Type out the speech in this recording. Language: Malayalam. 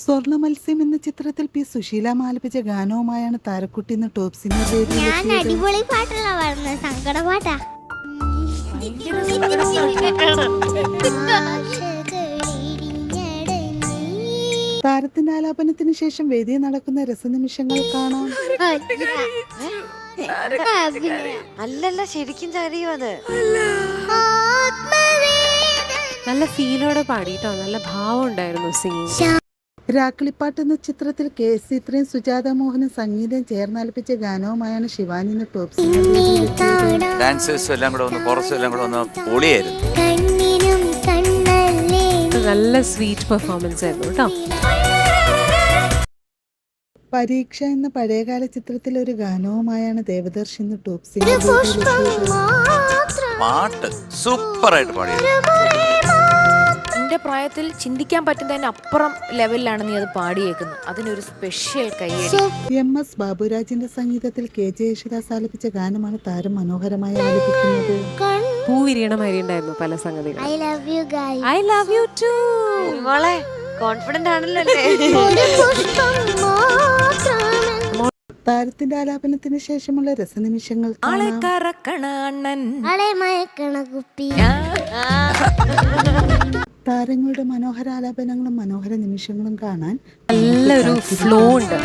സ്വർണ്ണ മത്സ്യം എന്ന ചിത്രത്തിൽ പി സുശീല ആലപിച്ച ഗാനവുമായാണ് താരക്കുട്ടി ഇന്ന് ടോപ്പ് സിംഗർ ഞാൻ അടിപൊളി പാട്ടുള്ള പാടുന്നത് സങ്കട പാട്ടാ. താരത്തിന്റെ ആലാപനത്തിന് ശേഷം വേദിയിൽ നടക്കുന്ന രസനിമിഷങ്ങൾ കാണാം. അല്ലല്ല, ശരിക്കും ചരിയും അത്. നല്ല ഫീലോടെ പാടിട്ടോ, നല്ല ഭാവം ഉണ്ടായിരുന്നു സിംഗിങ്. രാക്കിളിപ്പാട്ട് എന്ന ചിത്രത്തിൽ KS ചിത്രയും സുജാത മോഹനും സംഗീതം ചേർന്നാലപിച്ച ഗാനവുമായാണ് ശിവാനി ഇന്ന് ടോപ്പ് സിംഗർ. ഡാൻസേഴ്സും എല്ലാം കൂടെ ഒന്ന് കോറസും എല്ലാം കൂടെ ഒന്ന് പൊളിയായിരുന്നു. നല്ല സ്വീറ്റ് പെർഫോമൻസ് ആയിരുന്നു കേട്ടോ. പരീക്ഷ എന്ന പഴയകാല ചിത്രത്തിലെ ഒരു ഗാനവുമായാണ് ദേവദർശ് ഇന്ന് ടോപ്പ് സിംഗർ. പാട്ട് സൂപ്പറായിട്ട് പാടിയത്. എന്റെ പ്രായത്തിൽ ചിന്തിക്കാൻ പറ്റുന്നതിന് അപ്പുറം ലെവലിലാണ് നീ അത് പാടിയേക്കുന്നത്. അതിനൊരു സ്പെഷ്യൽ കയ്യടി. MS ബാബുരാജിന്റെ സംഗീതത്തിൽ KJ യേശുദാസ് ആലപിച്ച ഗാനമാണ് താരം മനോഹരമായി ആലപിക്കുന്നത്. പൂവിരിയണ മാതിരി ഉണ്ടായിരുന്നു പല സംഗതികളും. I love you guys. I love you too. മോളെ കോൺഫിഡന്റ് ആണല്ലോ അല്ലേ? താരത്തിന്റെ ആലാപനത്തിന് ശേഷമുള്ള രസനിമിഷങ്ങൾ കാണാം. താരങ്ങളുടെ മനോഹര ആലാപനങ്ങളും മനോഹര നിമിഷങ്ങളും കാണാൻ നല്ലൊരു ഫ്ലോ ഉണ്ട്.